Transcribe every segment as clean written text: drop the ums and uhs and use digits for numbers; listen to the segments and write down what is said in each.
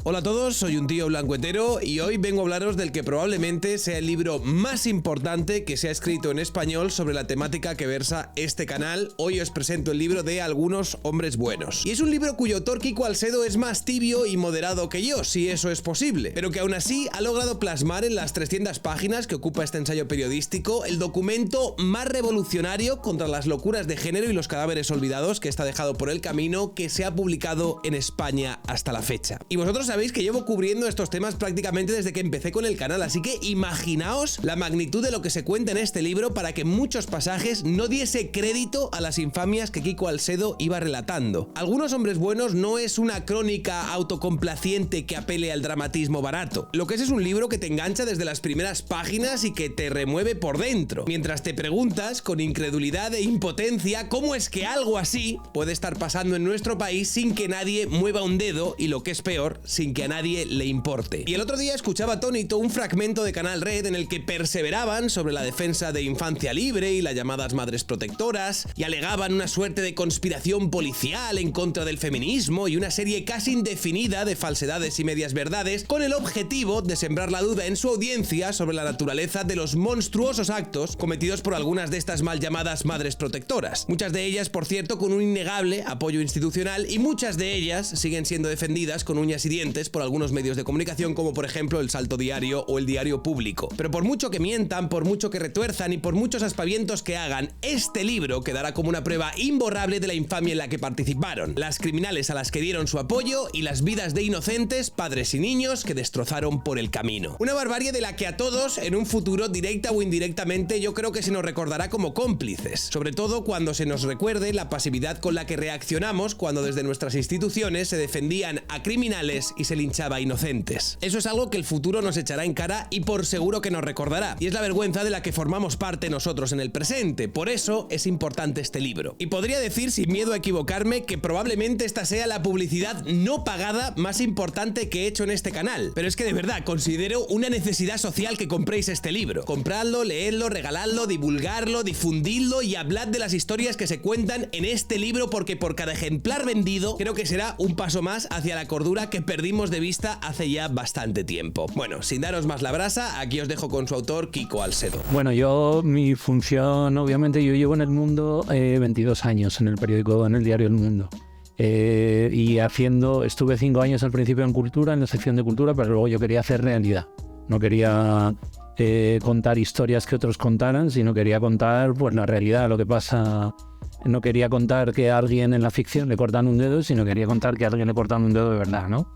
Hola a todos, soy un tío blancuetero y hoy vengo a hablaros del que probablemente sea el libro más importante que se ha escrito en español sobre la temática que versa este canal. Hoy os presento el libro de Algunos hombres buenos. Y es un libro cuyo autor Quico Alcedo es más tibio y moderado que yo, si eso es posible, pero que aún así ha logrado plasmar en las 300 páginas que ocupa este ensayo periodístico el documento más revolucionario contra las locuras de género y los cadáveres olvidados que está dejado por el camino que se ha publicado en España hasta la fecha. Y vosotros sabéis que llevo cubriendo estos temas prácticamente desde que empecé con el canal, así que imaginaos la magnitud de lo que se cuenta en este libro para que en muchos pasajes no diese crédito a las infamias que Quico Alcedo iba relatando. Algunos hombres buenos no es una crónica autocomplaciente que apele al dramatismo barato. Lo que es un libro que te engancha desde las primeras páginas y que te remueve por dentro, mientras te preguntas con incredulidad e impotencia cómo es que algo así puede estar pasando en nuestro país sin que nadie mueva un dedo y, lo que es peor, sin que a nadie le importe. Y el otro día escuchaba atónito un fragmento de Canal Red en el que perseveraban sobre la defensa de infancia libre y las llamadas madres protectoras, y alegaban una suerte de conspiración policial en contra del feminismo y una serie casi indefinida de falsedades y medias verdades, con el objetivo de sembrar la duda en su audiencia sobre la naturaleza de los monstruosos actos cometidos por algunas de estas mal llamadas madres protectoras. Muchas de ellas, por cierto, con un innegable apoyo institucional, y muchas de ellas siguen siendo defendidas con uñas y dientes por algunos medios de comunicación, como por ejemplo El Salto Diario o El Diario Público. Pero por mucho que mientan, por mucho que retuerzan y por muchos aspavientos que hagan, este libro quedará como una prueba imborrable de la infamia en la que participaron, las criminales a las que dieron su apoyo y las vidas de inocentes, padres y niños que destrozaron por el camino. Una barbarie de la que a todos, en un futuro, directa o indirectamente, yo creo que se nos recordará como cómplices, sobre todo cuando se nos recuerde la pasividad con la que reaccionamos cuando desde nuestras instituciones se defendían a criminales y se linchaba a inocentes. Eso es algo que el futuro nos echará en cara y por seguro que nos recordará, y es la vergüenza de la que formamos parte nosotros en el presente. Por eso es importante este libro. Y podría decir, sin miedo a equivocarme, que probablemente esta sea la publicidad no pagada más importante que he hecho en este canal. Pero es que de verdad considero una necesidad social que compréis este libro. Compradlo, leedlo, regaladlo, divulgarlo, difundidlo y hablad de las historias que se cuentan en este libro, porque por cada ejemplar vendido creo que será un paso más hacia la cordura que perdimos de vista hace ya bastante tiempo. Bueno, sin daros más la brasa, aquí os dejo con su autor, Quico Alcedo. Bueno, mi función, obviamente, yo llevo en El Mundo 22 años en el periódico, en el diario El Mundo. Y estuve 5 años al principio en Cultura, en la sección de Cultura, pero luego yo quería hacer realidad. No quería contar historias que otros contaran, sino quería contar pues la realidad, lo que pasa. No quería contar que a alguien en la ficción le cortan un dedo, sino quería contar que a alguien le cortan un dedo de verdad, ¿no?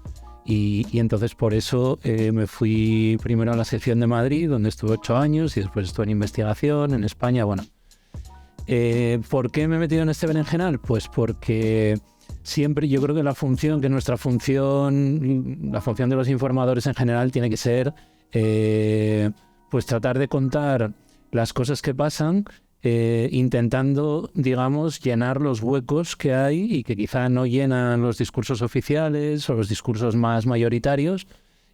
Y entonces por eso me fui primero a la sección de Madrid, donde estuve 8 años, y después estuve en investigación en España. Bueno, ¿por qué me he metido en este berenjenal? Pues porque siempre yo creo que la función de los informadores en general tiene que ser pues tratar de contar las cosas que pasan, intentando, digamos, llenar los huecos que hay y que quizá no llenan los discursos oficiales o los discursos más mayoritarios,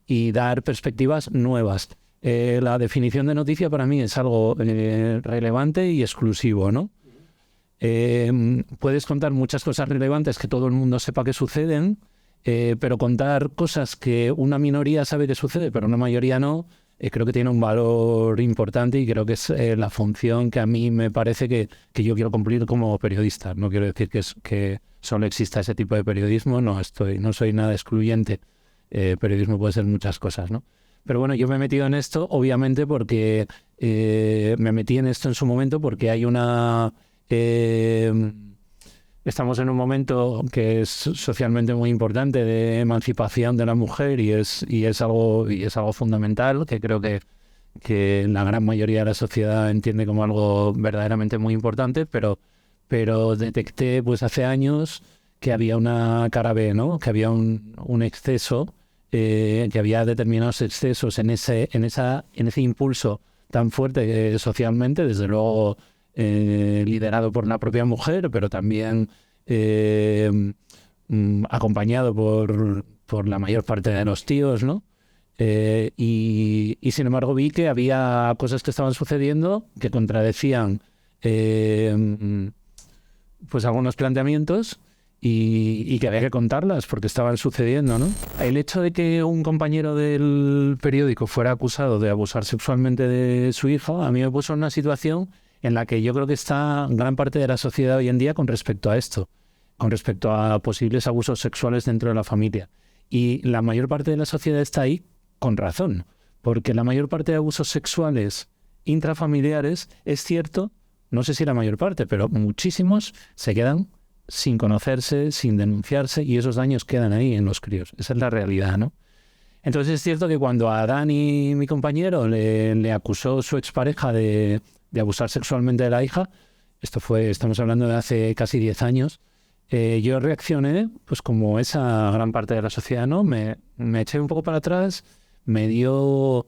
y dar perspectivas nuevas. La definición de noticia para mí es algo relevante y exclusivo, ¿no? Puedes contar muchas cosas relevantes que todo el mundo sepa que suceden, pero contar cosas que una minoría sabe que sucede, pero una mayoría no, creo que tiene un valor importante, y creo que es la función que a mí me parece que yo quiero cumplir como periodista. No quiero decir que solo exista ese tipo de periodismo, no soy nada excluyente. Periodismo puede ser muchas cosas, ¿no? Pero bueno, yo me he metido en esto, obviamente, porque me metí en esto en su momento porque hay una... estamos en un momento que es socialmente muy importante de emancipación de la mujer, y es algo fundamental, que creo que la gran mayoría de la sociedad entiende como algo verdaderamente muy importante, pero detecté pues hace años que había una cara B, ¿no? Que había un exceso, que había determinados excesos en ese impulso tan fuerte socialmente, desde luego liderado por la propia mujer, pero también acompañado por la mayor parte de los tíos, ¿no? Y sin embargo vi que había cosas que estaban sucediendo que contradecían pues algunos planteamientos, y que había que contarlas porque estaban sucediendo, ¿no? El hecho de que un compañero del periódico fuera acusado de abusar sexualmente de su hija, a mí me puso en una situación en la que yo creo que está gran parte de la sociedad hoy en día con respecto a esto, con respecto a posibles abusos sexuales dentro de la familia. Y la mayor parte de la sociedad está ahí con razón, porque la mayor parte de abusos sexuales intrafamiliares, es cierto, no sé si la mayor parte, pero muchísimos se quedan sin conocerse, sin denunciarse, y esos daños quedan ahí en los críos. Esa es la realidad, ¿no? Entonces es cierto que cuando a Dani, mi compañero, le acusó su expareja de abusar sexualmente de la hija, estamos hablando de hace casi 10 años, yo reaccioné pues como esa gran parte de la sociedad, ¿no? Me eché un poco para atrás, me dio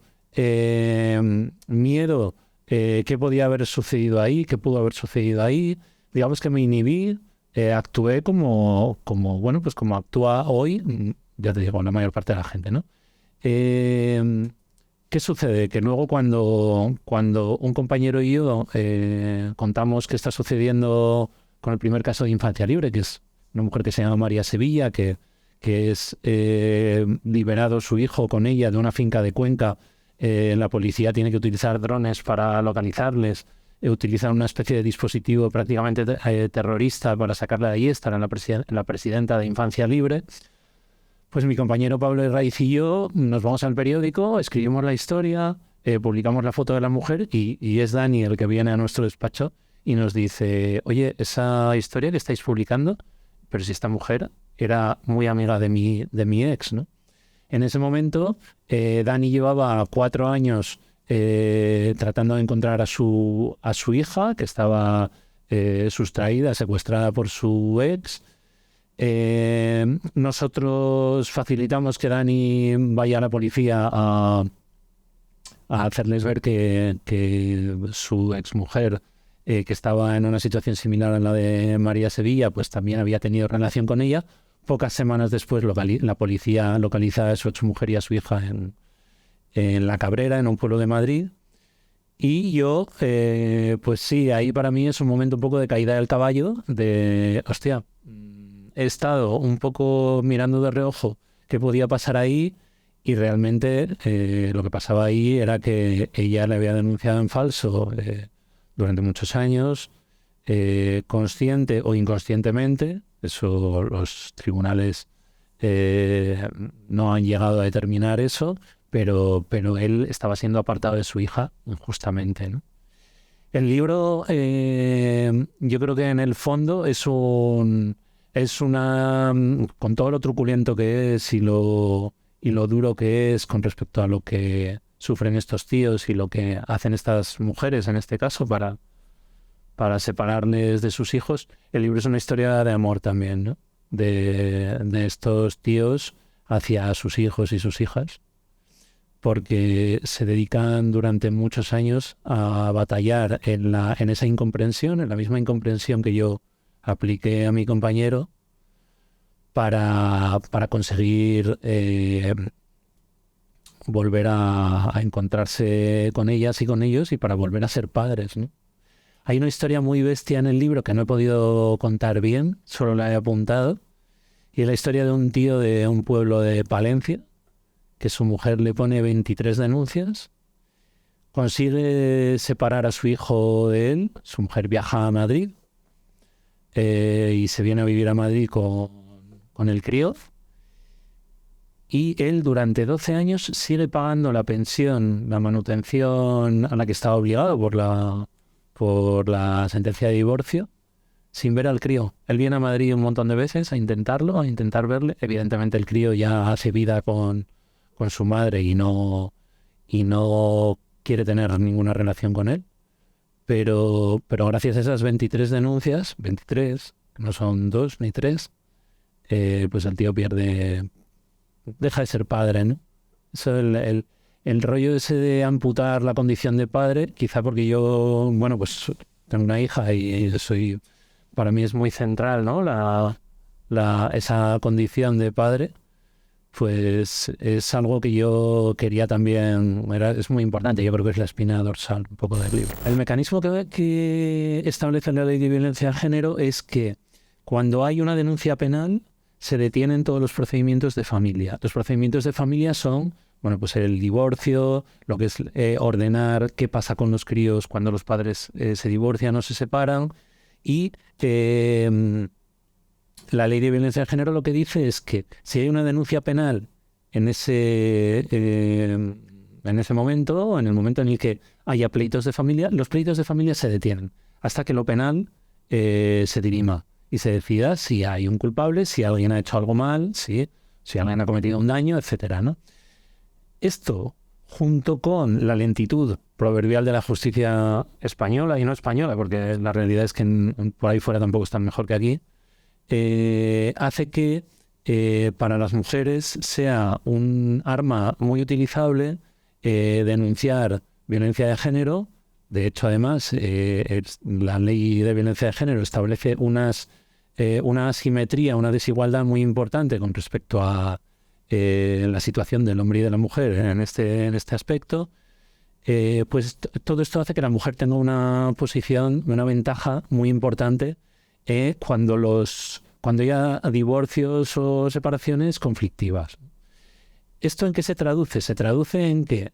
miedo qué podía haber sucedido ahí, qué pudo haber sucedido ahí. Digamos que me inhibí, actué como actúa hoy, ya te digo, la mayor parte de la gente, ¿no? ¿Qué sucede? Que luego cuando un compañero y yo contamos qué está sucediendo con el primer caso de Infancia Libre, que es una mujer que se llama María Sevilla, que es liberado su hijo con ella de una finca de Cuenca, la policía tiene que utilizar drones para localizarles, utilizar una especie de dispositivo prácticamente terrorista para sacarla de ahí, estar en la presidenta de Infancia Libre. Pues mi compañero Pablo Herraiz y yo nos vamos al periódico, escribimos la historia, publicamos la foto de la mujer y es Dani el que viene a nuestro despacho y nos dice, oye, esa historia que estáis publicando, pero si esta mujer era muy amiga de mi ex, ¿no? En ese momento, Dani llevaba 4 años tratando de encontrar a su hija, que estaba sustraída, secuestrada por su ex. Nosotros facilitamos que Dani vaya a la policía a hacerles ver que su exmujer, que estaba en una situación similar a la de María Sevilla, pues también había tenido relación con ella. Pocas semanas después la policía localiza a su exmujer y a su hija en La Cabrera, en un pueblo de Madrid. Y yo, pues sí, ahí para mí es un momento un poco de caída del caballo, de, hostia, he estado un poco mirando de reojo qué podía pasar ahí y realmente lo que pasaba ahí era que ella le había denunciado en falso durante muchos años, consciente o inconscientemente. Eso los tribunales no han llegado a determinar eso, pero él estaba siendo apartado de su hija injustamente, ¿no? El libro, yo creo que en el fondo es una, con todo lo truculento que es y lo duro que es con respecto a lo que sufren estos tíos y lo que hacen estas mujeres, en este caso, para separarles de sus hijos. El libro es una historia de amor también, ¿no? De estos tíos hacia sus hijos y sus hijas, porque se dedican durante muchos años a batallar en esa incomprensión, en la misma incomprensión que yo apliqué a mi compañero, para conseguir volver a encontrarse con ellas y con ellos y para volver a ser padres, ¿no? Hay una historia muy bestia en el libro que no he podido contar bien, solo la he apuntado, y es la historia de un tío de un pueblo de Palencia, que su mujer le pone 23 denuncias, consigue separar a su hijo de él, su mujer viaja a Madrid y se viene a vivir a Madrid con el crío, y él durante 12 años sigue pagando la pensión, la manutención a la que estaba obligado por la sentencia de divorcio, sin ver al crío. Él viene a Madrid un montón de veces a intentar verle. Evidentemente el crío ya hace vida con su madre y no quiere tener ninguna relación con él. Pero gracias a esas 23 denuncias, 23, que no son 2 ni 3, pues el tío deja de ser padre, ¿no? Eso el rollo ese de amputar la condición de padre, quizá porque yo, bueno, pues tengo una hija y para mí es muy central, ¿no? Esa condición de padre, pues es algo que yo quería también, es muy importante, yo creo que es la espina dorsal un poco del libro. El mecanismo que establece la ley de violencia de género es que Cuando hay una denuncia penal, se detienen todos los procedimientos de familia. Los procedimientos de familia son, bueno, pues el divorcio, lo que es ordenar qué pasa con los críos cuando los padres se divorcian o se separan. Y la ley de violencia de género lo que dice es que si hay una denuncia penal en ese momento, en el momento en el que haya pleitos de familia, los pleitos de familia se detienen hasta que lo penal se dirima y se decida si hay un culpable, si alguien ha hecho algo mal, si alguien ha cometido un daño, etcétera, ¿no? Esto, junto con la lentitud proverbial de la justicia española y no española, porque la realidad es que por ahí fuera tampoco están mejor que aquí, hace que para las mujeres sea un arma muy utilizable denunciar violencia de género. De hecho, además, la ley de violencia de género establece una asimetría, una desigualdad muy importante con respecto a la situación del hombre y de la mujer en este aspecto. Pues todo esto hace que la mujer tenga una posición, una ventaja muy importante cuando haya divorcios o separaciones conflictivas. ¿Esto en qué se traduce? Se traduce en que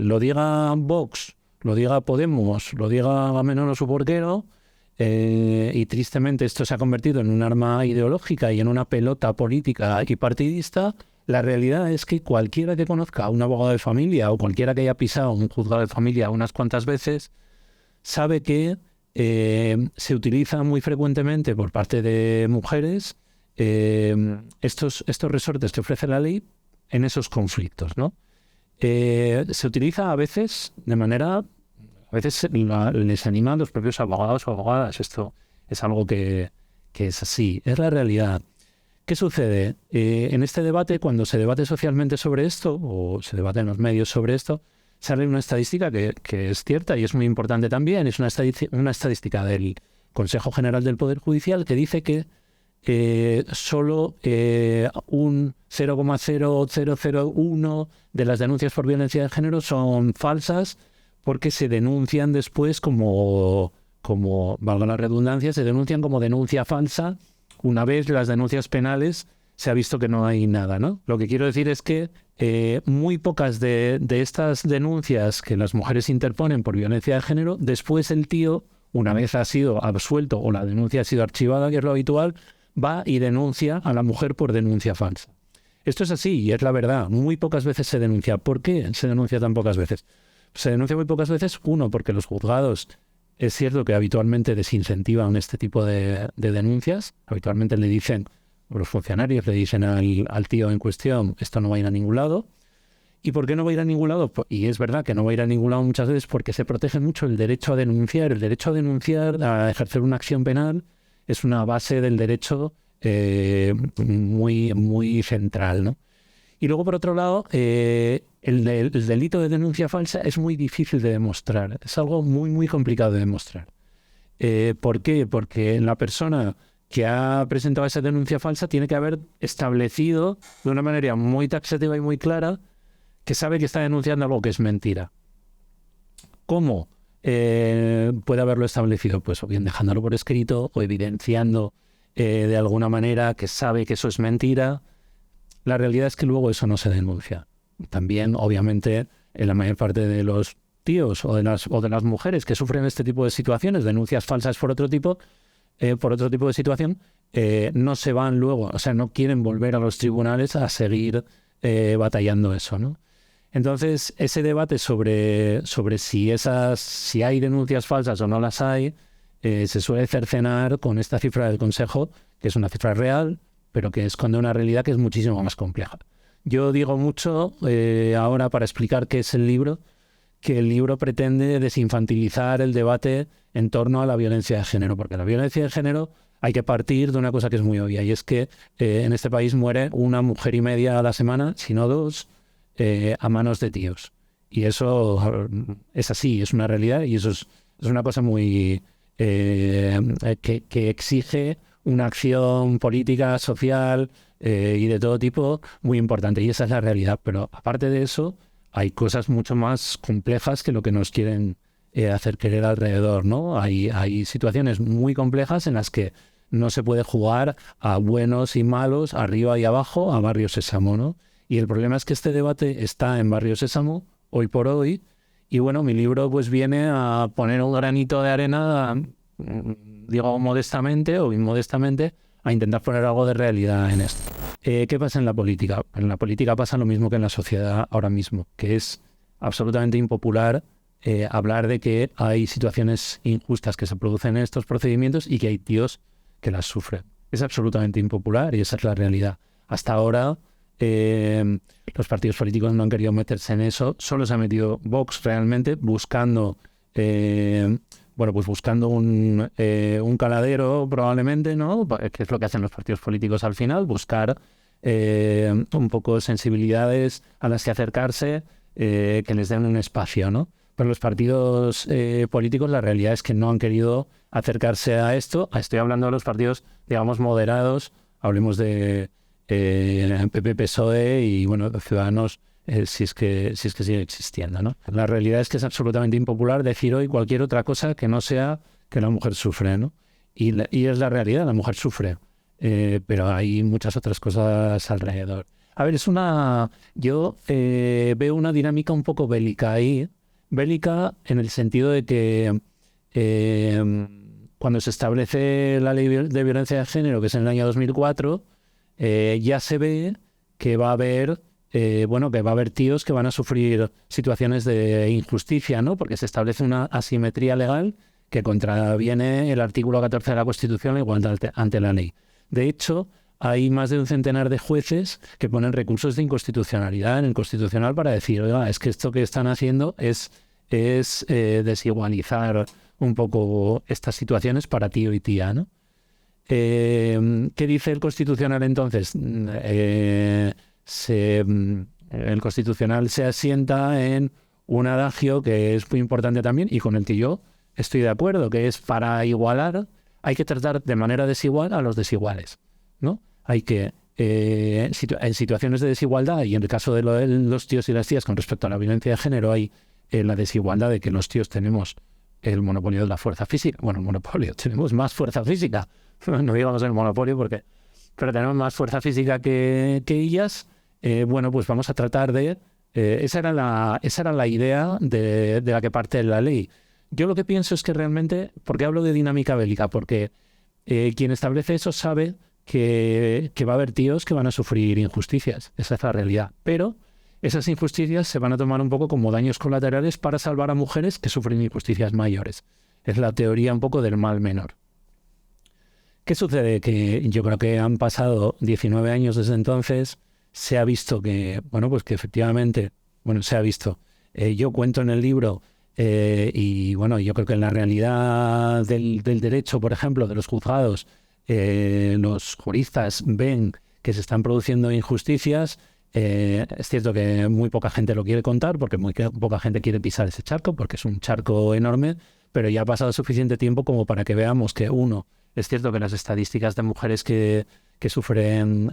lo diga Vox, lo diga Podemos, lo diga Menor su porquero, y tristemente esto se ha convertido en un arma ideológica y en una pelota política y partidista. La realidad es que cualquiera que conozca a un abogado de familia o cualquiera que haya pisado un juzgado de familia unas cuantas veces sabe que se utiliza muy frecuentemente por parte de mujeres estos resortes que ofrece la ley en esos conflictos, ¿no? Se utiliza a veces de manera... A veces les animan los propios abogados o abogadas. Esto es algo que es así, es la realidad. ¿Qué sucede? En este debate, cuando se debate socialmente sobre esto, o se debate en los medios sobre esto, sale una estadística que es cierta y es muy importante también. Es una estadística del Consejo General del Poder Judicial que dice que solo un 0,0001 de las denuncias por violencia de género son falsas, porque se denuncian después como valga la redundancia, se denuncian como denuncia falsa una vez las denuncias penales se ha visto que no hay nada, ¿no? Lo que quiero decir es que muy pocas de estas denuncias que las mujeres interponen por violencia de género, después el tío, una vez ha sido absuelto o la denuncia ha sido archivada, que es lo habitual, va y denuncia a la mujer por denuncia falsa. Esto es así y es la verdad. Muy pocas veces se denuncia. ¿Por qué se denuncia tan pocas veces? Se denuncia muy pocas veces, uno, porque los juzgados es cierto que habitualmente desincentivan este tipo de denuncias. Habitualmente le dicen, o los funcionarios le dicen al tío en cuestión, esto no va a ir a ningún lado. ¿Y por qué no va a ir a ningún lado? Y es verdad que no va a ir a ningún lado muchas veces porque se protege mucho el derecho a denunciar. El derecho a denunciar, a ejercer una acción penal, es una base del derecho muy, muy central, ¿no? Y luego, por otro lado, el delito de denuncia falsa es muy difícil de demostrar. Es algo muy, muy complicado de demostrar. ¿Por qué? Porque la persona que ha presentado esa denuncia falsa tiene que haber establecido de una manera muy taxativa y muy clara que sabe que está denunciando algo que es mentira. ¿Cómo puede haberlo establecido? Pues o bien dejándolo por escrito o evidenciando de alguna manera que sabe que eso es mentira. La realidad es que luego eso no se denuncia. También, obviamente, en la mayor parte de los tíos o de las mujeres que sufren este tipo de situaciones, denuncias falsas por otro tipo de situación, no se van luego, o sea, no quieren volver a los tribunales a seguir batallando eso, ¿no? Entonces, ese debate sobre si hay denuncias falsas o no las hay, se suele cercenar con esta cifra del Consejo, que es una cifra real, pero que esconde una realidad que es muchísimo más compleja. Yo digo mucho ahora para explicar qué es el libro, que el libro pretende desinfantilizar el debate en torno a la violencia de género, porque la violencia de género hay que partir de una cosa que es muy obvia, y es que en este país muere 1 mujer y media a la semana, si no 2, a manos de tíos. Y eso es así, es una realidad, y eso es una cosa muy que exige una acción política, social y de todo tipo muy importante, y esa es la realidad. Pero aparte de eso, hay cosas mucho más complejas que lo que nos quieren hacer creer alrededor, ¿no? Hay situaciones muy complejas en las que no se puede jugar a buenos y malos, arriba y abajo, a Barrio Sésamo, ¿no? Y el problema es que este debate está en Barrio Sésamo, hoy por hoy, y bueno, mi libro pues viene a poner un granito de arena, digo modestamente o inmodestamente, a intentar poner algo de realidad en esto. ¿Qué pasa en la política? En la política pasa lo mismo que en la sociedad ahora mismo, que es absolutamente impopular hablar de que hay situaciones injustas que se producen en estos procedimientos y que hay tíos que las sufren. Es absolutamente impopular y esa es la realidad. Hasta ahora los partidos políticos no han querido meterse en eso, solo se ha metido Vox realmente buscando buscando un caladero probablemente, ¿no? Que es lo que hacen los partidos políticos al final, buscar un poco sensibilidades a las que acercarse, que les den un espacio, ¿no? Pero los partidos políticos, la realidad es que no han querido acercarse a esto. Estoy hablando de los partidos, digamos, moderados, hablemos de PP, PSOE y, bueno, Ciudadanos, si es que sigue existiendo, ¿no? La realidad es que es absolutamente impopular decir hoy cualquier otra cosa que no sea que la mujer sufre, ¿no? Y es la realidad, la mujer sufre, pero hay muchas otras cosas alrededor. A ver, yo veo una dinámica un poco bélica ahí, bélica en el sentido de que cuando se establece la ley de violencia de género, que es en el año 2004, ya se ve que va a haber que va a haber tíos que van a sufrir situaciones de injusticia, ¿no? Porque se establece una asimetría legal que contraviene el artículo 14 de la Constitución, la igualdad ante la ley. De hecho, hay más de un centenar de jueces que ponen recursos de inconstitucionalidad en el Constitucional para decir, oiga, es que esto que están haciendo es desigualizar un poco estas situaciones para tío y tía, ¿no? ¿Qué dice el Constitucional entonces? El Constitucional se asienta en un adagio que es muy importante también y con el que yo estoy de acuerdo, que es para igualar hay que tratar de manera desigual a los desiguales, ¿no? Hay que, en situaciones de desigualdad y en el caso de los tíos y las tías con respecto a la violencia de género hay la desigualdad de que los tíos tenemos el monopolio de la fuerza física. Bueno, el monopolio, tenemos más fuerza física, no digamos el monopolio pero tenemos más fuerza física que ellas. Pues vamos a tratar de... esa era la idea de la que parte la ley. Yo lo que pienso es que realmente... ¿Por qué hablo de dinámica bélica? Porque quien establece eso sabe que va a haber tíos que van a sufrir injusticias. Esa es la realidad. Pero esas injusticias se van a tomar un poco como daños colaterales para salvar a mujeres que sufren injusticias mayores. Es la teoría un poco del mal menor. ¿Qué sucede? Que yo creo que han pasado 19 años desde entonces... Se ha visto que efectivamente, se ha visto. Yo cuento en el libro, yo creo que en la realidad del derecho, por ejemplo, de los juzgados, los juristas ven que se están produciendo injusticias. Es cierto que muy poca gente lo quiere contar, porque muy poca gente quiere pisar ese charco, porque es un charco enorme, pero ya ha pasado suficiente tiempo como para que veamos que, es cierto que las estadísticas de mujeres que sufren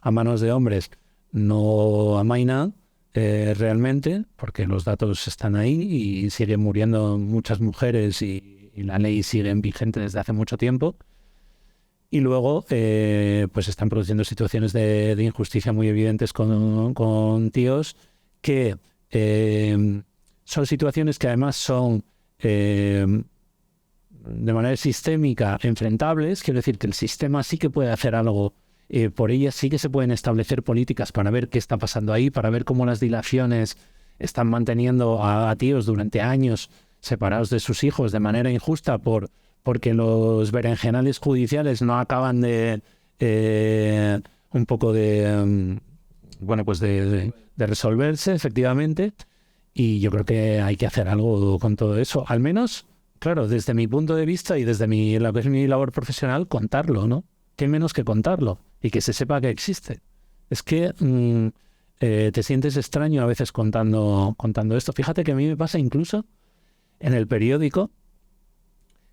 a manos de hombres no amainan realmente, porque los datos están ahí y siguen muriendo muchas mujeres y la ley sigue vigente desde hace mucho tiempo. Y luego están produciendo situaciones de injusticia muy evidentes con tíos que son situaciones que además son... de manera sistémica enfrentables, quiero decir que el sistema sí que puede hacer algo por ellas, sí que se pueden establecer políticas para ver qué está pasando ahí, para ver cómo las dilaciones están manteniendo a tíos durante años separados de sus hijos de manera injusta porque los berenjenales judiciales no acaban de resolverse efectivamente, y yo creo que hay que hacer algo con todo eso, al menos. Claro, desde mi punto de vista y desde lo que es mi labor profesional, contarlo, ¿no? ¿Qué menos que contarlo? Y que se sepa que existe. Es que te sientes extraño a veces contando esto. Fíjate que a mí me pasa incluso en el periódico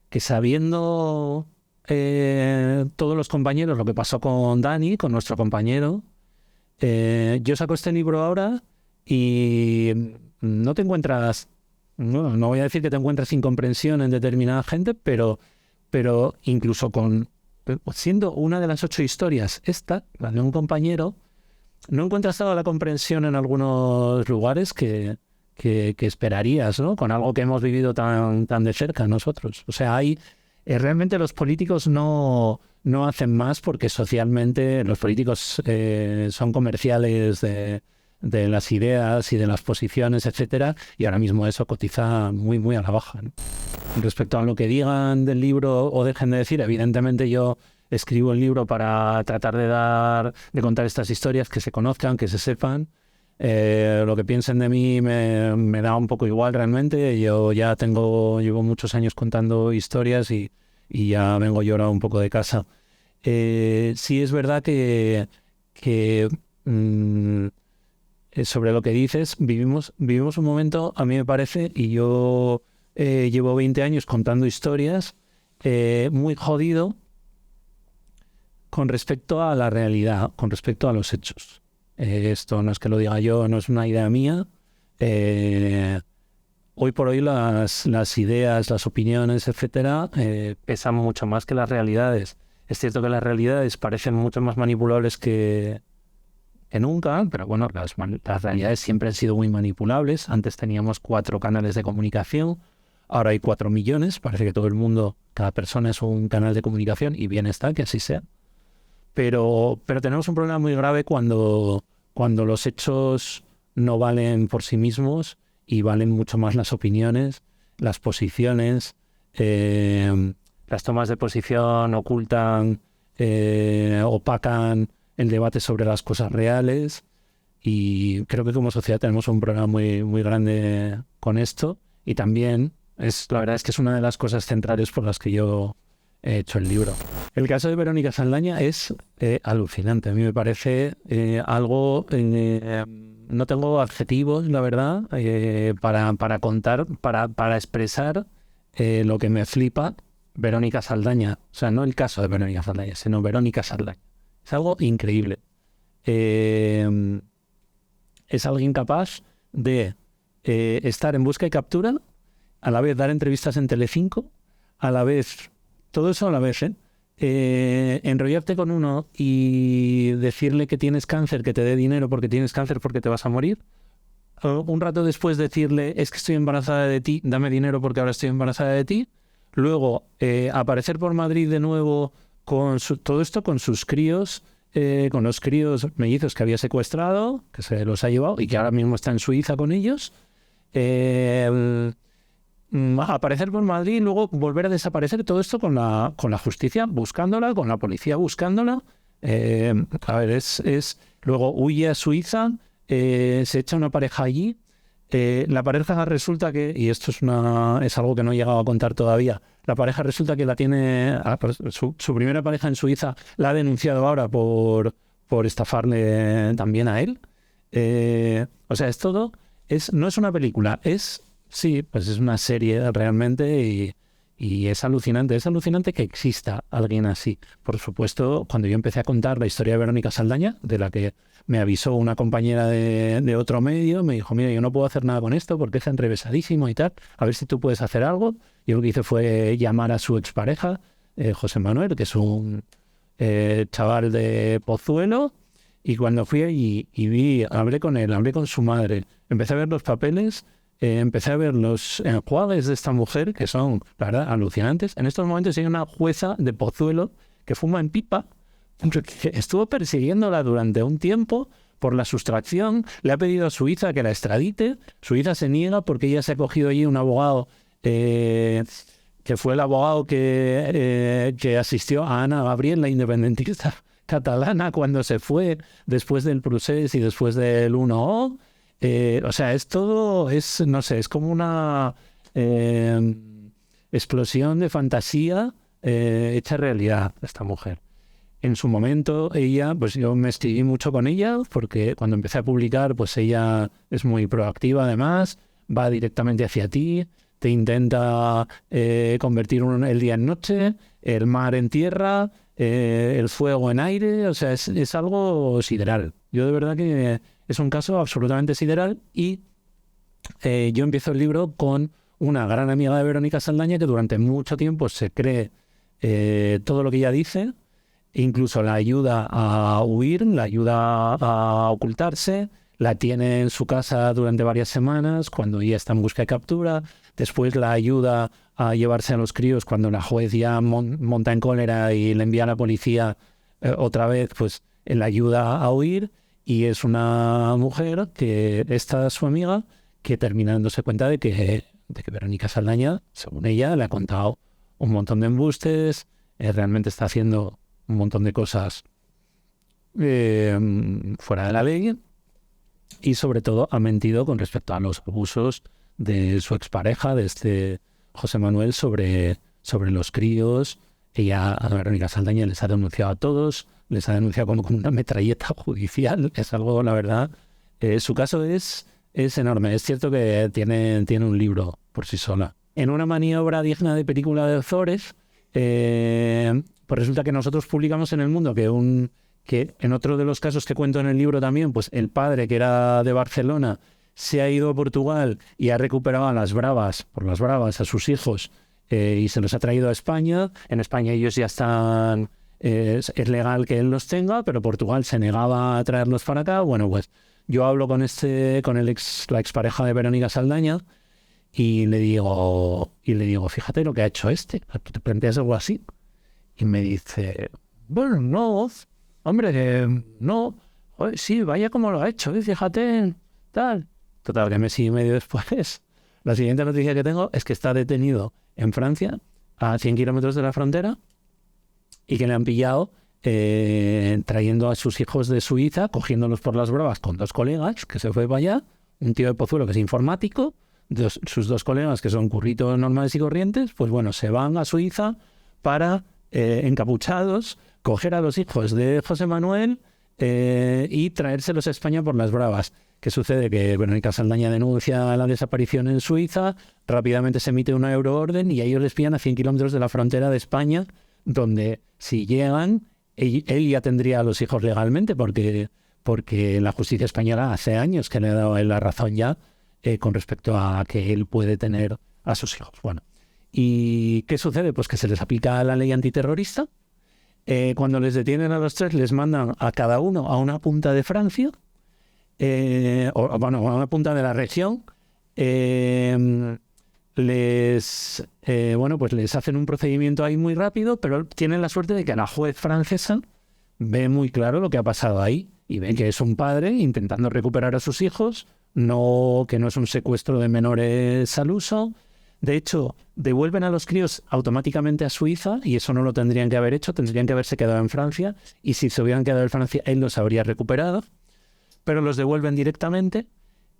que sabiendo todos los compañeros lo que pasó con Dani, con nuestro compañero, yo saco este libro ahora y no te encuentras... No voy a decir que te encuentres incomprensión en determinada gente, pero pero incluso siendo una de las 8 historias esta, la de un compañero, no encuentras toda la comprensión en algunos lugares que esperarías, ¿no? Con algo que hemos vivido tan de cerca nosotros. O sea, realmente los políticos no hacen más porque socialmente los políticos son comerciales de las ideas y de las posiciones, etcétera, y ahora mismo eso cotiza muy, muy a la baja, ¿no? Respecto a lo que digan del libro o dejen de decir, evidentemente yo escribo el libro para tratar de contar estas historias, que se conozcan, que se sepan. Lo que piensen de mí me da un poco igual realmente. Yo ya llevo muchos años contando historias y ya vengo yo ahora un poco de casa. Sí es verdad que sobre lo que dices, vivimos un momento, a mí me parece, y yo llevo 20 años contando historias, muy jodido con respecto a la realidad, con respecto a los hechos. Esto no es que lo diga yo, no es una idea mía. Hoy por hoy las ideas, las opiniones, etcétera, pesan mucho más que las realidades. Es cierto que las realidades parecen mucho más manipulables que nunca, pero bueno, las realidades siempre han sido muy manipulables. Antes teníamos 4 canales de comunicación, ahora hay 4 millones. Parece que todo el mundo, cada persona es un canal de comunicación, y bien está que así sea. Pero tenemos un problema muy grave cuando los hechos no valen por sí mismos y valen mucho más las opiniones, las posiciones. Las tomas de posición ocultan, opacan el debate sobre las cosas reales, y creo que como sociedad tenemos un problema muy, muy grande con esto, y también la verdad es que es una de las cosas centrales por las que yo he hecho el libro. El caso de Verónica Saldaña es alucinante. A mí me parece algo... no tengo adjetivos, la verdad, para contar, para expresar lo que me flipa Verónica Saldaña. O sea, no el caso de Verónica Saldaña, sino Verónica Saldaña. Es algo increíble. Es alguien capaz de estar en busca y captura, a la vez dar entrevistas en Telecinco, a la vez... Todo eso a la vez, enrollarte con uno y decirle que tienes cáncer, que te dé dinero porque tienes cáncer, porque te vas a morir. Un rato después decirle, es que estoy embarazada de ti, dame dinero porque ahora estoy embarazada de ti. Luego aparecer por Madrid de nuevo con todo esto con sus críos, con los críos mellizos que había secuestrado, que se los ha llevado y que ahora mismo está en Suiza con ellos. Aparecer por Madrid y luego volver a desaparecer, todo esto con la justicia buscándola, con la policía buscándola. Luego huye a Suiza, se echa una pareja allí. La pareja resulta que, y esto es algo que no he llegado a contar todavía, la pareja resulta que la tiene, su primera pareja en Suiza la ha denunciado ahora por estafarle también a él. O sea, es todo, no es una película, sí, pues es una serie realmente, y es alucinante que exista alguien así. Por supuesto, cuando yo empecé a contar la historia de Verónica Saldaña, de la que me avisó una compañera de otro medio, me dijo, mira, yo no puedo hacer nada con esto porque es enrevesadísimo y tal, a ver si tú puedes hacer algo. Yo lo que hice fue llamar a su expareja, José Manuel, que es un chaval de Pozuelo, y cuando fui y hablé con él, hablé con su madre, empecé a ver los papeles. Empecé a ver los enjuagues de esta mujer, que son, la verdad, alucinantes. En estos momentos hay una jueza de Pozuelo que fuma en pipa, que estuvo persiguiéndola durante un tiempo por la sustracción. Le ha pedido a Suiza que la extradite. Suiza se niega porque ella se ha cogido allí un abogado que fue el abogado que asistió a Ana Gabriel, la independentista catalana, cuando se fue después del procés y después del 1O. O sea, es todo, no sé, es como una explosión de fantasía hecha realidad, esta mujer. En su momento, ella, pues yo me escribí mucho con ella, porque cuando empecé a publicar, pues ella es muy proactiva además, va directamente hacia ti, te intenta convertir el día en noche, el mar en tierra, el fuego en aire. O sea, es algo sideral. Yo de verdad que es un caso absolutamente sideral, y yo empiezo el libro con una gran amiga de Verónica Saldaña que durante mucho tiempo se cree todo lo que ella dice, incluso la ayuda a huir, la ayuda a ocultarse, la tiene en su casa durante varias semanas cuando ella está en busca de captura, después la ayuda a llevarse a los críos cuando la juez ya monta en cólera y le envía a la policía otra vez, pues la ayuda a huir, y es una mujer que esta su amiga que termina dándose cuenta de que Verónica Saldaña, según ella, le ha contado un montón de embustes, realmente está haciendo un montón de cosas fuera de la ley, y sobre todo ha mentido con respecto a los abusos de su expareja, de este José Manuel, sobre los críos. Ella, a Verónica Saldaña, les ha denunciado a todos, les ha denunciado como con una metralleta judicial. Es algo, la verdad, su caso es enorme. Es cierto que tiene un libro por sí sola. En una maniobra digna de película de Ozores, pues resulta que nosotros publicamos en El Mundo que en otro de los casos que cuento en el libro también, pues el padre, que era de Barcelona, se ha ido a Portugal y ha recuperado por las bravas, a sus hijos, y se los ha traído a España. En España ellos ya están, es legal que él los tenga, pero Portugal se negaba a traerlos para acá. Bueno, pues yo hablo con la expareja de Verónica Saldaña, y le digo, fíjate lo que ha hecho ¿tú te planteas algo así? Y me dice, bueno, no, hombre, no, joder, sí, vaya como lo ha hecho, fíjate, tal. Total, que mes y medio después, la siguiente noticia que tengo es que está detenido en Francia, a 100 kilómetros de la frontera, y que le han pillado trayendo a sus hijos de Suiza, cogiéndolos por las bravas con 2 colegas, que se fue para allá, un tío de Pozuelo que es informático, sus 2 colegas que son curritos normales y corrientes, pues bueno, se van a Suiza para, encapuchados, coger a los hijos de José Manuel y traérselos a España por las bravas. ¿Qué sucede? Que Verónica Saldaña denuncia la desaparición en Suiza, rápidamente se emite una euroorden y ellos les pillan a 100 kilómetros de la frontera de España, donde si llegan, él ya tendría a los hijos legalmente, porque la justicia española hace años que le ha dado a él la razón ya con respecto a que él puede tener a sus hijos. Bueno, ¿y qué sucede? Pues que se les aplica la ley antiterrorista. Cuando les detienen a los 3, les mandan a cada uno a una punta de Francia, a una punta de la región. Pues les hacen un procedimiento ahí muy rápido, pero tienen la suerte de que la juez francesa ve muy claro lo que ha pasado ahí y ve que es un padre intentando recuperar a sus hijos, que no es un secuestro de menores al uso. De hecho, devuelven a los críos automáticamente a Suiza, y eso no lo tendrían que haber hecho, tendrían que haberse quedado en Francia, y si se hubieran quedado en Francia, él los habría recuperado, pero los devuelven directamente,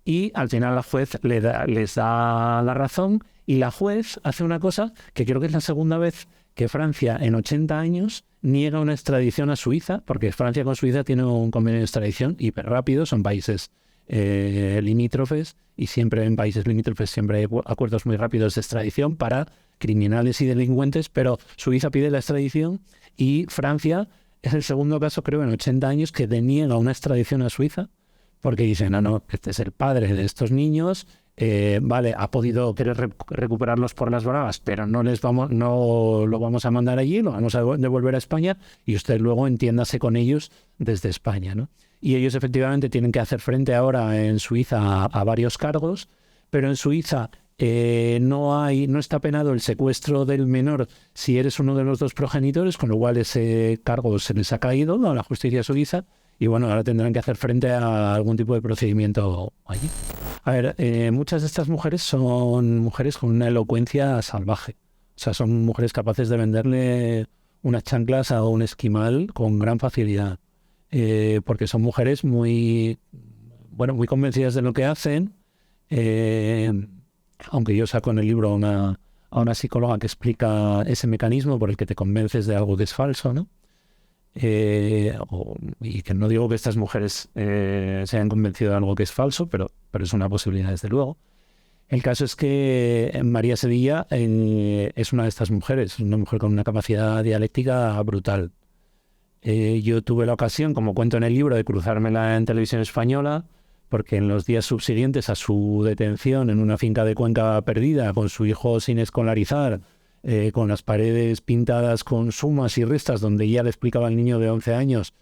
y al final la juez les da la razón, y la juez hace una cosa que creo que es la segunda vez que Francia en 80 años niega una extradición a Suiza, porque Francia con Suiza tiene un convenio de extradición hiper rápido, son países limítrofes, y siempre en países limítrofes siempre hay acuerdos muy rápidos de extradición para criminales y delincuentes, pero Suiza pide la extradición y Francia es el segundo caso, creo, en 80 años que deniega una extradición a Suiza, porque dicen, no, este es el padre de estos niños, vale, ha podido querer recuperarlos por las bravas, pero no lo vamos a mandar allí, lo vamos a devolver a España, y usted luego entiéndase con ellos desde España, ¿no? Y ellos efectivamente tienen que hacer frente ahora en Suiza a varios cargos, pero en Suiza no está penado el secuestro del menor si eres uno de los 2 progenitores, con lo cual ese cargo se les ha caído a la justicia suiza, y bueno, ahora tendrán que hacer frente a algún tipo de procedimiento allí. A ver, muchas de estas mujeres son mujeres con una elocuencia salvaje. O sea, son mujeres capaces de venderle unas chanclas a un esquimal con gran facilidad. Porque son mujeres muy convencidas de lo que hacen, aunque yo saco en el libro a una psicóloga que explica ese mecanismo por el que te convences de algo que es falso, ¿no? Y que no digo que estas mujeres se hayan convencido de algo que es falso, pero es una posibilidad desde luego. El caso es que María Sevilla es una de estas mujeres, una mujer con una capacidad dialéctica brutal. Yo tuve la ocasión, como cuento en el libro, de cruzármela en televisión española, porque en los días subsiguientes a su detención en una finca de Cuenca perdida, con su hijo sin escolarizar, con las paredes pintadas con sumas y restas, donde ella le explicaba al niño de 11 años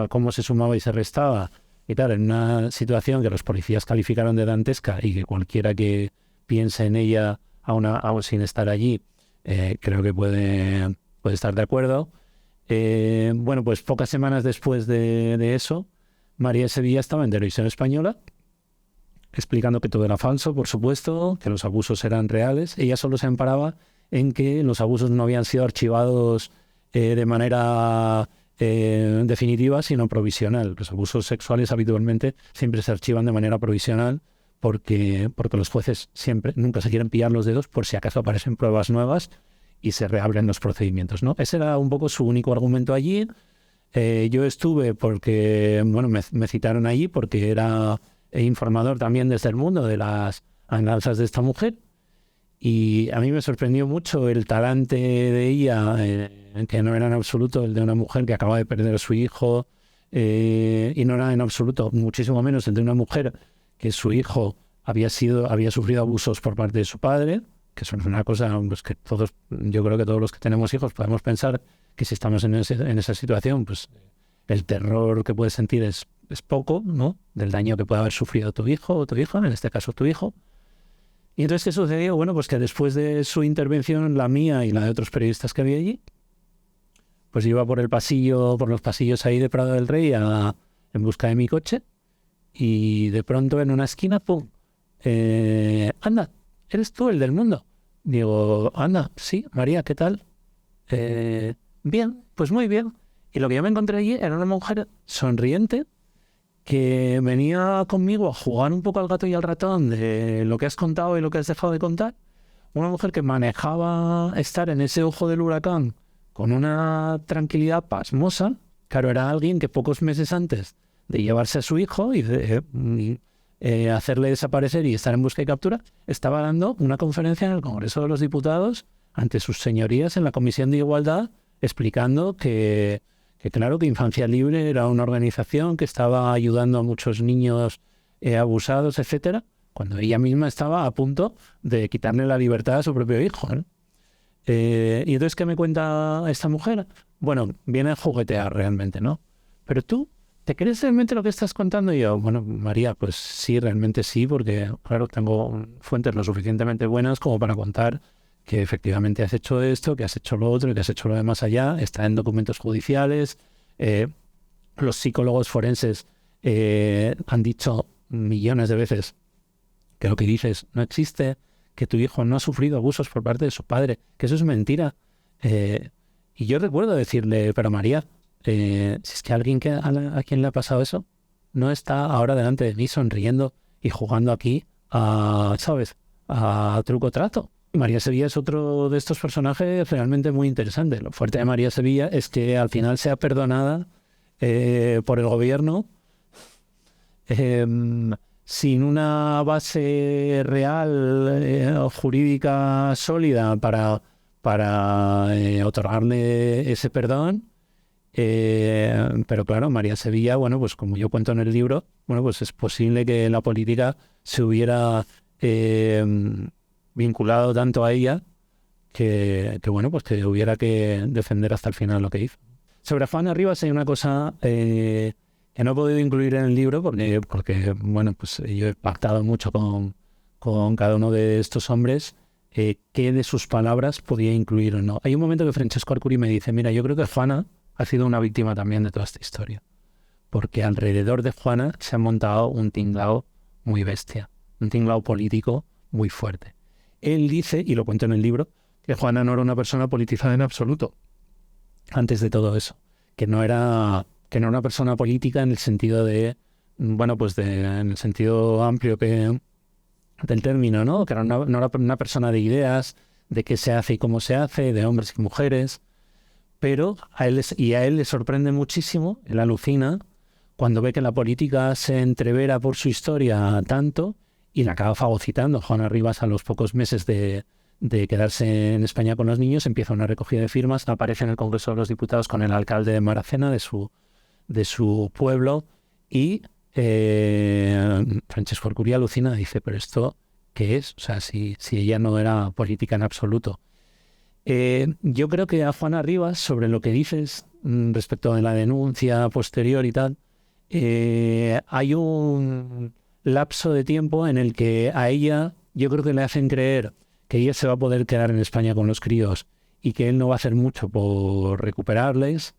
cómo se sumaba y se restaba, y tal, en una situación que los policías calificaron de dantesca y que cualquiera que piense en ella aún sin estar allí, creo que puede estar de acuerdo. Bueno, pues pocas semanas después de eso, María Sevilla estaba en Televisión Española explicando que todo era falso, por supuesto, que los abusos eran reales. Ella solo se amparaba en que los abusos no habían sido archivados de manera definitiva, sino provisional. Los abusos sexuales habitualmente siempre se archivan de manera provisional porque los jueces nunca se quieren pillar los dedos por si acaso aparecen pruebas nuevas y se reabren los procedimientos, ¿no? Ese era un poco su único argumento allí. Yo estuve porque, bueno, me citaron allí porque era informador también desde el mundo de las andanzas de esta mujer, y a mí me sorprendió mucho el talante de ella, que no era en absoluto el de una mujer que acaba de perder a su hijo, y no era en absoluto, muchísimo menos el de una mujer que su hijo había sufrido abusos por parte de su padre, que eso es una cosa pues, que yo creo que todos los que tenemos hijos podemos pensar que si estamos en esa situación, pues el terror que puedes sentir es poco, ¿no? Del daño que puede haber sufrido tu hijo o tu hija, en este caso tu hijo. Y entonces, ¿qué sucedió? Bueno, pues que después de su intervención, la mía y la de otros periodistas que había allí, pues yo iba por los pasillos ahí de Prado del Rey en busca de mi coche, y de pronto en una esquina, ¡pum! Anda, ¿eres tú el del mundo? Digo, anda, sí, María, ¿qué tal? Bien, pues muy bien. Y lo que yo me encontré allí era una mujer sonriente que venía conmigo a jugar un poco al gato y al ratón de lo que has contado y lo que has dejado de contar. Una mujer que manejaba estar en ese ojo del huracán con una tranquilidad pasmosa. Claro, era alguien que pocos meses antes de llevarse a su hijo y de hacerle desaparecer y estar en busca y captura, estaba dando una conferencia en el Congreso de los Diputados ante sus señorías en la Comisión de Igualdad, explicando que claro, que Infancia Libre era una organización que estaba ayudando a muchos niños abusados, etcétera, cuando ella misma estaba a punto de quitarle la libertad a su propio hijo, ¿no? Y entonces, ¿qué me cuenta esta mujer? Bueno, viene a juguetear realmente, ¿no? Pero tú, ¿te crees realmente lo que estás contando? Y yo, bueno, María, pues sí, realmente sí, porque, claro, tengo fuentes lo suficientemente buenas como para contar que efectivamente has hecho esto, que has hecho lo otro y que has hecho lo demás allá. Está en documentos judiciales. Los psicólogos forenses han dicho millones de veces que lo que dices no existe, que tu hijo no ha sufrido abusos por parte de su padre, que eso es mentira. Y yo recuerdo decirle, pero María, si es que alguien a quien le ha pasado eso no está ahora delante de mí sonriendo y jugando aquí ¿sabes?, a truco-trato. María Sevilla es otro de estos personajes realmente muy interesante. Lo fuerte de María Sevilla es que al final sea perdonada por el gobierno sin una base real jurídica sólida para otorgarle ese perdón. Pero claro, María Sevilla, bueno, pues como yo cuento en el libro, bueno, pues es posible que la política se hubiera vinculado tanto a ella que bueno, pues que hubiera que defender hasta el final lo que hizo. Sobre Juana Rivas hay una cosa que no he podido incluir en el libro porque bueno, pues yo he pactado mucho con cada uno de estos hombres qué de sus palabras podía incluir o no. Hay un momento que Francesco Arcuri me dice, mira, yo creo que Juana ha sido una víctima también de toda esta historia, porque alrededor de Juana se ha montado un tinglao muy bestia, un tinglao político muy fuerte. Él dice, y lo cuento en el libro, que Juana no era una persona politizada en absoluto, antes de todo eso, que no era una persona política en el sentido de, bueno, pues en el sentido amplio del término, ¿no? Que no era una persona de ideas, de qué se hace y cómo se hace, de hombres y mujeres, pero a él le sorprende muchísimo, él alucina, cuando ve que la política se entrevera por su historia tanto y la acaba fagocitando. Juana Rivas, a los pocos meses de quedarse en España con los niños, empieza una recogida de firmas, aparece en el Congreso de los Diputados con el alcalde de Maracena, de su pueblo, y Francesco Arcuri alucina, dice, pero ¿esto qué es? O sea, si ella no era política en absoluto. Yo creo que a Juana Rivas, sobre lo que dices respecto de la denuncia posterior y tal, hay un lapso de tiempo en el que a ella, yo creo que le hacen creer que ella se va a poder quedar en España con los críos y que él no va a hacer mucho por recuperarles.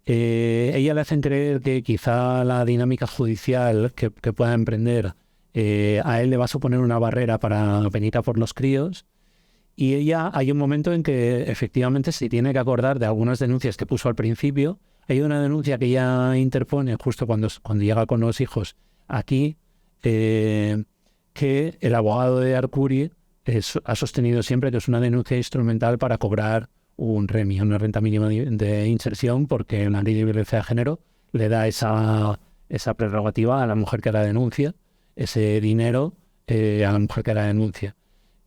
Ella le hacen creer que quizá la dinámica judicial que pueda emprender a él le va a suponer una barrera para venir a por los críos. Y ella, hay un momento en que efectivamente se tiene que acordar de algunas denuncias que puso al principio. Hay una denuncia que ella interpone justo cuando llega con los hijos aquí, que el abogado de Arcuri ha sostenido siempre que es una denuncia instrumental para cobrar un REMI, una renta mínima de inserción, porque la ley de violencia de género le da esa prerrogativa a la mujer que la denuncia, ese dinero a la mujer que la denuncia.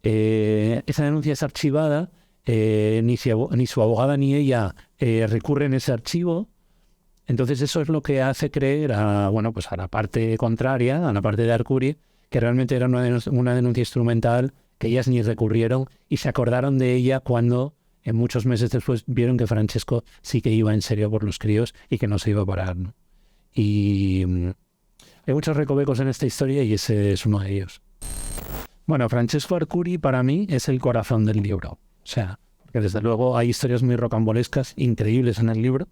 Esa denuncia es archivada, ni su abogada ni ella recurren ese archivo. Entonces eso es lo que hace creer a la parte contraria, a la parte de Arcuri, que realmente era una denuncia instrumental, que ellas ni recurrieron y se acordaron de ella cuando muchos meses después vieron que Francesco sí que iba en serio por los críos y que no se iba a parar, ¿no? Y hay muchos recovecos en esta historia y ese es uno de ellos. Bueno, Francesco Arcuri para mí es el corazón del libro. O sea, porque desde luego hay historias muy rocambolescas, increíbles en el libro.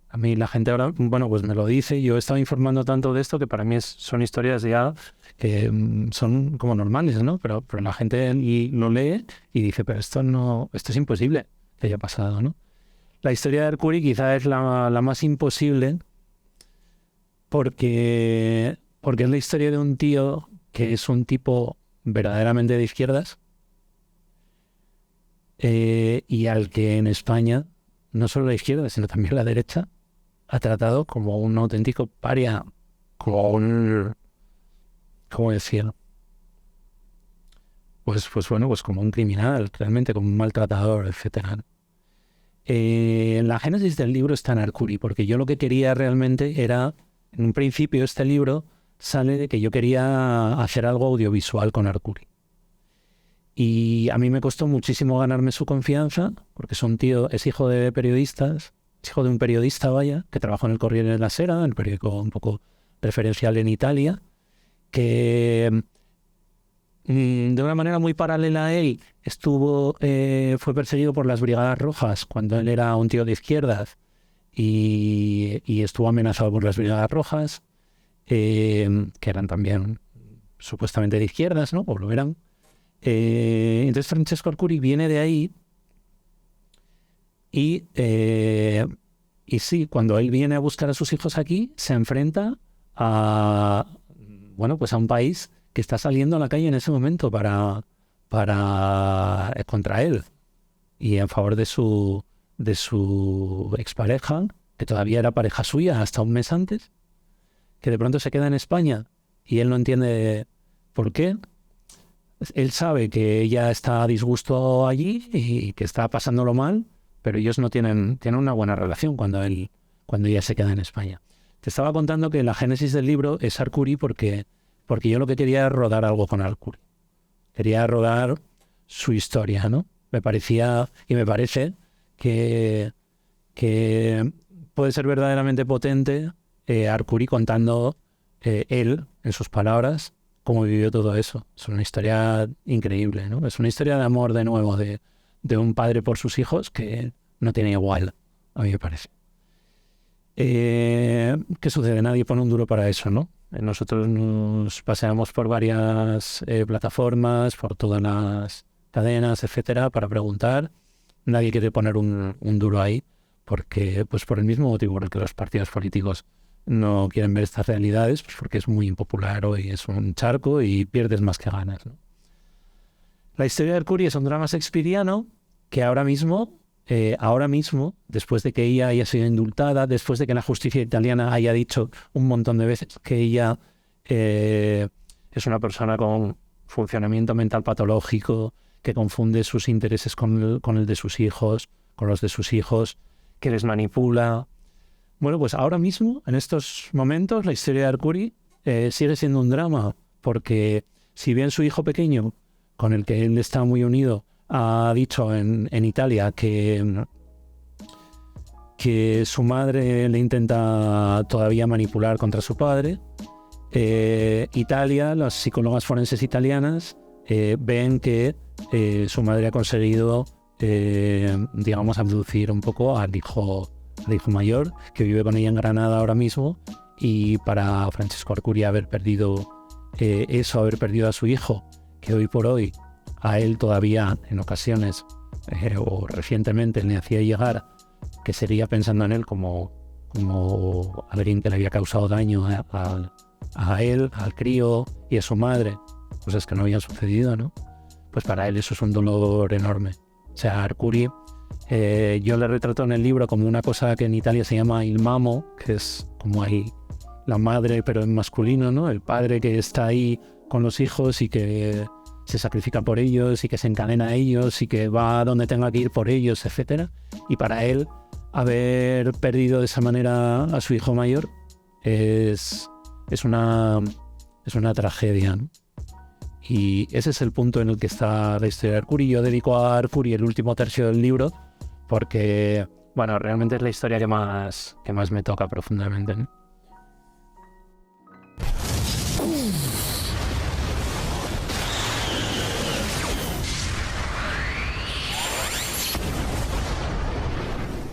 A mí la gente ahora, pues me lo dice. Yo he estado informando tanto de esto que para mí son historias ya que son como normales, ¿no? Pero la gente lo lee y dice, pero esto es imposible que haya pasado, ¿no? La historia de Arcuri quizá es la más imposible porque es la historia de un tío que es un tipo verdaderamente de izquierdas y al que en España, no solo la izquierda, sino también la derecha, ha tratado como un auténtico paria, como ¿cómo decirlo? Pues como un criminal, realmente, como un maltratador, etcétera. La génesis del libro está en Arcuri, porque yo lo que quería realmente era, en un principio este libro sale de que yo quería hacer algo audiovisual con Arcuri. Y a mí me costó muchísimo ganarme su confianza, porque es hijo de periodistas, es hijo de un periodista, que trabajó en el Corriere della Sera, el periódico un poco referencial en Italia, que de una manera muy paralela a él fue perseguido por las Brigadas Rojas cuando él era un tío de izquierdas y estuvo amenazado por las Brigadas Rojas, que eran también supuestamente de izquierdas, ¿no? O lo eran. Entonces Francesco Arcuri viene de ahí y sí, cuando él viene a buscar a sus hijos aquí, se enfrenta a un país que está saliendo a la calle en ese momento contra él y en favor de su expareja, que todavía era pareja suya hasta un mes antes, que de pronto se queda en España y él no entiende por qué. Él sabe que ella está a disgusto allí y que está pasándolo mal, pero ellos no tienen una buena relación cuando ella se queda en España. Te estaba contando que la génesis del libro es Arcuri porque yo lo que quería era rodar algo con Arcuri. Quería rodar su historia, ¿no? Me parecía y me parece que puede ser verdaderamente potente Arcuri contando él, en sus palabras, cómo vivió todo eso. Es una historia increíble, ¿no? Es una historia de amor, de nuevo, de un padre por sus hijos que no tiene igual, a mí me parece. ¿Qué sucede? Nadie pone un duro para eso, ¿no? Nosotros nos paseamos por varias plataformas, por todas las cadenas, etcétera, para preguntar. Nadie quiere poner un duro ahí, porque, pues por el mismo motivo por el que los partidos políticos no quieren ver estas realidades, pues porque es muy impopular hoy, es un charco y pierdes más que ganas, ¿no? La historia de Arcuri es un drama shakespeariano que ahora mismo, después de que ella haya sido indultada, después de que la justicia italiana haya dicho un montón de veces que ella es una persona con funcionamiento mental patológico, que confunde sus intereses con el de sus hijos, con los de sus hijos, que les manipula. Bueno, pues ahora mismo, en estos momentos, la historia de Arcuri sigue siendo un drama, porque si bien su hijo pequeño, con el que él está muy unido, ha dicho en Italia que su madre le intenta todavía manipular contra su padre. Italia, las psicólogas forenses italianas ven que su madre ha conseguido, digamos, abducir un poco al hijo mayor, que vive con ella en Granada ahora mismo, y para Francesco Arcuri haber perdido haber perdido a su hijo, que hoy por hoy a él todavía en ocasiones o recientemente le hacía llegar que seguía pensando en él como alguien que le había causado daño a él, al crío y a su madre, cosas que no habían sucedido, ¿no? Pues para él eso es un dolor enorme. O sea, Arcuri, yo le retrato en el libro como una cosa que en Italia se llama il mamo, que es como ahí la madre pero en masculino, ¿no? El padre que está ahí con los hijos y que se sacrifica por ellos y que se encadena a ellos y que va a donde tenga que ir por ellos, etcétera. Y para él, haber perdido de esa manera a su hijo mayor es una tragedia, ¿no? Y ese es el punto en el que está la historia de Arcuri. Yo dedico a Arcuri el último tercio del libro porque, bueno, realmente es la historia que más me toca profundamente, ¿no?